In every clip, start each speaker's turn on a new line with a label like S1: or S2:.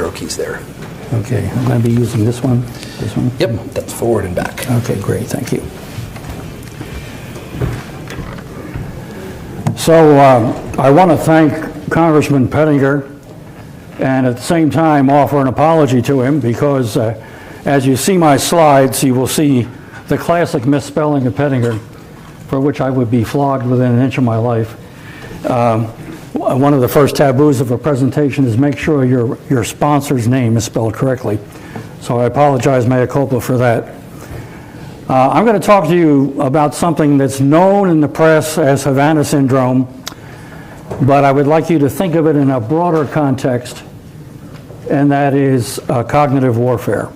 S1: arrow keys there.
S2: Okay, I'm going to be using this one. This one?
S1: Yep, that's forward and back.
S2: Okay, great, thank you. So I want to thank Congressman Pettinger and at the same time offer an apology to him because as you see my slides, you will see the classic misspelling of Pettinger, for which I would be flogged within an inch of my life. One of the first taboos of a presentation is make sure your sponsor's name is spelled correctly. So I apologize, mea culpa, for that. I'm going to talk to you about something that's known in the press as Havana syndrome, but I would like you to think of it in a broader context, and that is cognitive warfare.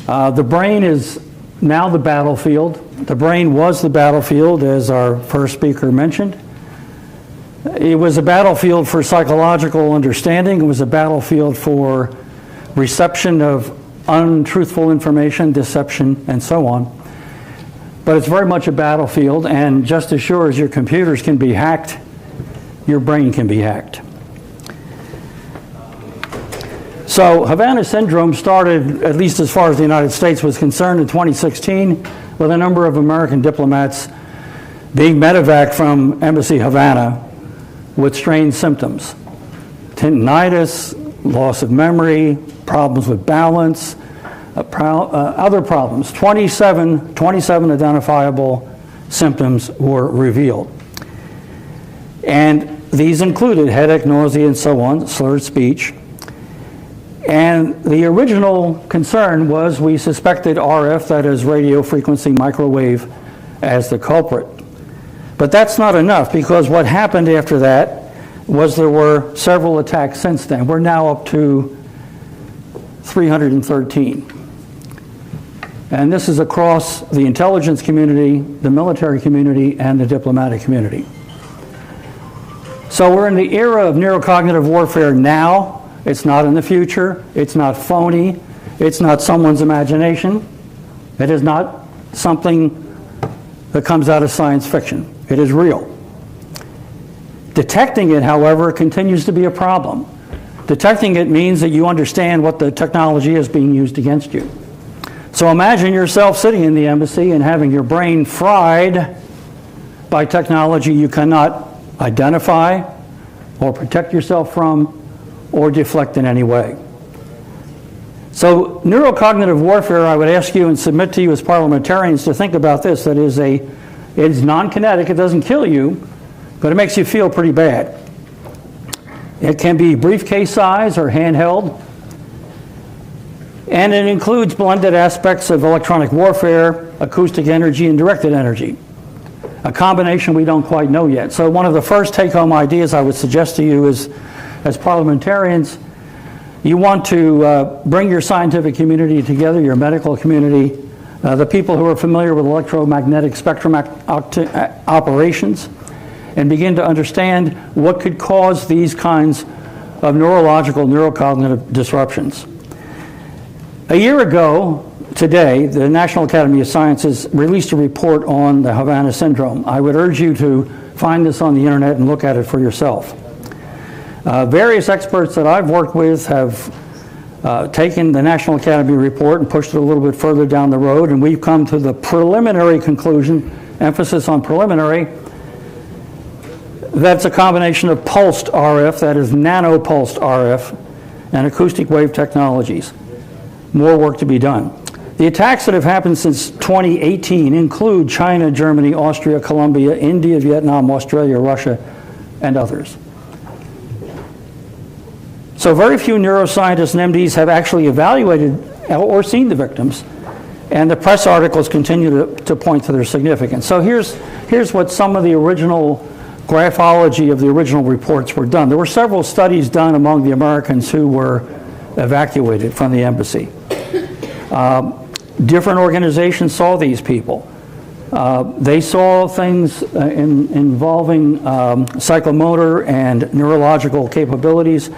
S2: The brain is now the battlefield. The brain was the battlefield, as our first speaker mentioned. It was a battlefield for psychological understanding. It was a battlefield for reception of untruthful information, deception, and so on. But it's very much a battlefield, and just as sure as your computers can be hacked, your brain can be hacked. So Havana syndrome started, at least as far as the United States was concerned, in 2016 with a number of American diplomats being medevaced from Embassy Havana with strange symptoms: tendinitis, loss of memory, problems with balance, other problems. 27 identifiable symptoms were revealed. And these included headache, nausea, and so on, slurred speech. And the original concern was we suspected RF, that is radio frequency microwave, as the culprit. But that's not enough, because what happened after that was there were several attacks since then. We're now up to 313. And this is across the intelligence community, the military community, and the diplomatic community. So we're in the era of neurocognitive warfare now. It's not in the future. It's not phony. It's not someone's imagination. It is not something that comes out of science fiction. It is real. Detecting it, however, continues to be a problem. Detecting it means that you understand what the technology is being used against you. So imagine yourself sitting in the embassy and having your brain fried by technology you cannot identify or protect yourself from or deflect in any way. So neurocognitive warfare, I would ask you and submit to you as parliamentarians to think about this. That is it is non-kinetic, it doesn't kill you, but it makes you feel pretty bad. It can be briefcase size or handheld, and it includes blended aspects of electronic warfare, acoustic energy, and directed energy. A combination we don't quite know yet. So one of the first take-home ideas I would suggest to you is, as parliamentarians, you want to bring your scientific community together, your medical community, the people who are familiar with electromagnetic spectrum operations, and begin to understand what could cause these kinds of neurological, neurocognitive disruptions. A year ago today, the National Academy of Sciences released a report on the Havana syndrome. I would urge you to find this on the internet and look at it for yourself. Various experts that I've worked with have taken the National Academy report and pushed it a little bit further down the road, and we've come to the preliminary conclusion, emphasis on preliminary, that's a combination of pulsed RF, that is nano-pulsed RF, and acoustic wave technologies. More work to be done. The attacks that have happened since 2018 include China, Germany, Austria, Colombia, India, Vietnam, Australia, Russia, and others. So very few neuroscientists and MDs have actually evaluated or seen the victims, and the press articles continue to point to their significance. So here's what some of the original graphology of the original reports were done. There were several studies done among the Americans who were evacuated from the embassy. Different organizations saw these people. They saw things involving psychomotor and neurological capabilities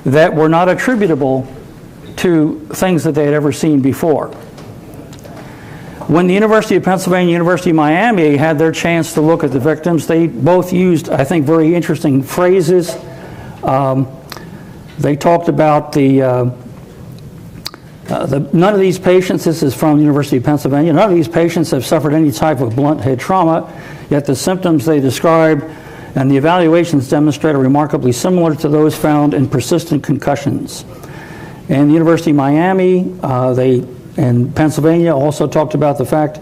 S2: that were not attributable to things that they had ever seen before. When the University of Pennsylvania, University of Miami had their chance to look at the victims, they both used, I think, very interesting phrases. They talked about none of these patients, this is from the University of Pennsylvania, none of these patients have suffered any type of blunt head trauma, yet the symptoms they describe and the evaluations demonstrate are remarkably similar to those found in persistent concussions. And the University of Miami, and Pennsylvania also talked about the fact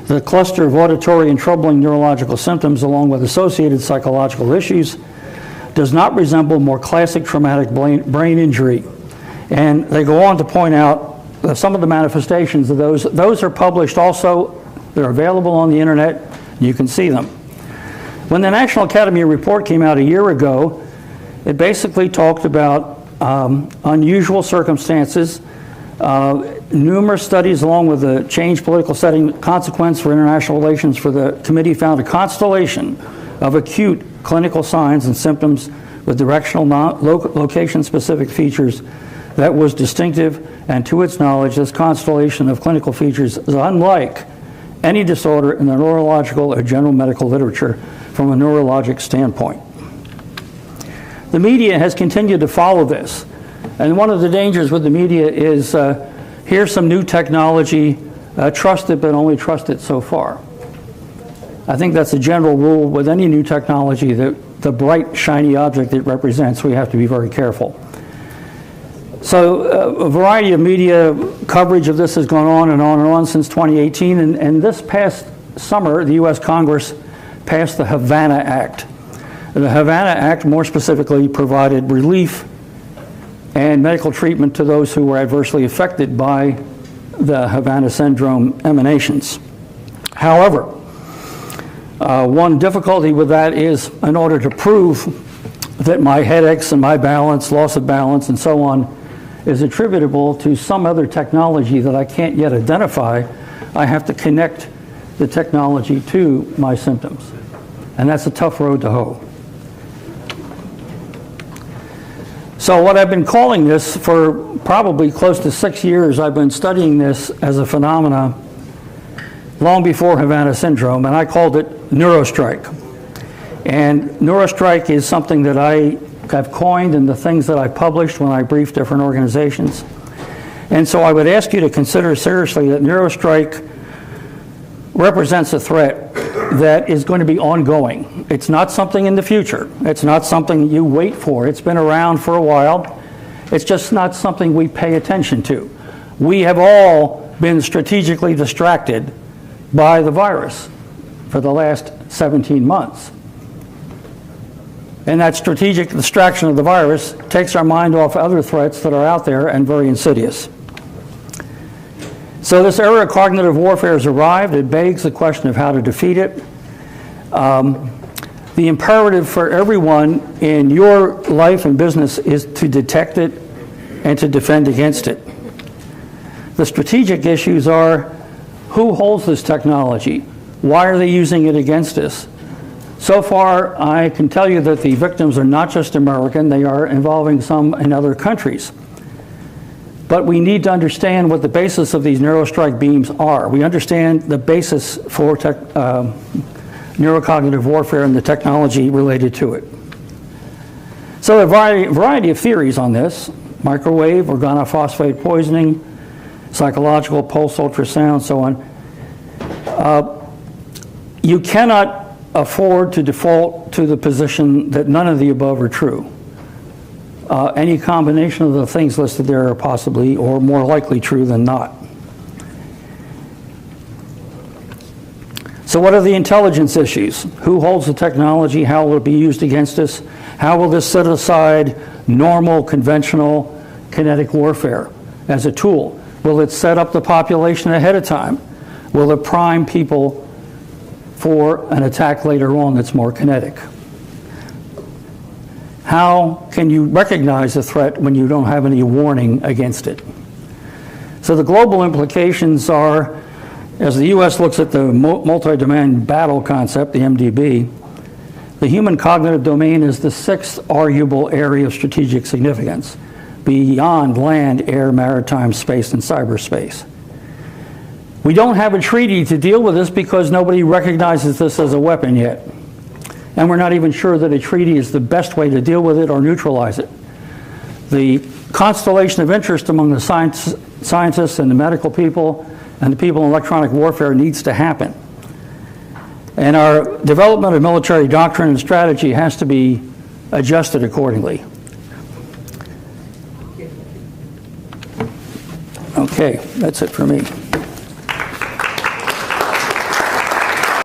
S2: that the cluster of auditory and troubling neurological symptoms along with associated psychological issues does not resemble more classic traumatic brain injury. And they go on to point out some of the manifestations of those. Those are published also. They're available on the internet. You can see them. When the National Academy report came out a year ago, it basically talked about unusual circumstances, numerous studies along with the changed political setting consequence for international relations for the committee found a constellation of acute clinical signs and symptoms with directional location-specific features that was distinctive, and to its knowledge, this constellation of clinical features is unlike any disorder in the neurological or general medical literature from a neurologic standpoint. The media has continued to follow this, and one of the dangers with the media is here's some new technology, trust it, but only trust it so far. I think that's a general rule with any new technology, that the bright, shiny object it represents, we have to be very careful. So a variety of media coverage of this has gone on and on and on since 2018, and this past summer, the U.S. Congress passed the Havana Act. The Havana Act, more specifically, provided relief and medical treatment to those who were adversely affected by the Havana syndrome emanations. However, one difficulty with that is, in order to prove that my headaches and my balance, loss of balance, and so on, is attributable to some other technology that I can't yet identify, I have to connect the technology to my symptoms. And that's a tough road to hoe. So what I've been calling this for probably close to 6 years, I've been studying this as a phenomena long before Havana syndrome, and I called it neurostrike. And neurostrike is something that I've coined in the things that I published when I briefed different organizations. And so I would ask you to consider seriously that neurostrike represents a threat that is going to be ongoing. It's not something in the future. It's not something you wait for. It's been around for a while. It's just not something we pay attention to. We have all been strategically distracted by the virus for the last 17 months. And that strategic distraction of the virus takes our mind off other threats that are out there and very insidious. So this era of cognitive warfare has arrived. It begs the question of how to defeat it. The imperative for everyone in your life and business is to detect it and to defend against it. The strategic issues are, who holds this technology? Why are they using it against us? So far, I can tell you that the victims are not just American, they are involving some in other countries. But we need to understand what the basis of these neurostrike beams are. We understand the basis for neurocognitive warfare and the technology related to it. So there are a variety of theories on this: microwave, organophosphate poisoning, psychological, pulse ultrasound, so on. You cannot afford to default to the position that none of the above are true. Any combination of the things listed there are possibly or more likely true than not. So what are the intelligence issues? Who holds the technology? How will it be used against us? How will this set aside normal, conventional kinetic warfare as a tool? Will it set up the population ahead of time? Will it prime people for an attack later on that's more kinetic? How can you recognize a threat when you don't have any warning against it? So the global implications are, as the U.S. looks at the multi-domain battle concept, the MDB, the human cognitive domain is the sixth arguable area of strategic significance, beyond land, air, maritime, space, and cyberspace. We don't have a treaty to deal with this because nobody recognizes this as a weapon yet. And we're not even sure that a treaty is the best way to deal with it or neutralize it. The constellation of interest among the scientists and the medical people and the people in electronic warfare needs to happen. And our development of military doctrine and strategy has to be adjusted accordingly. Okay, that's it for me.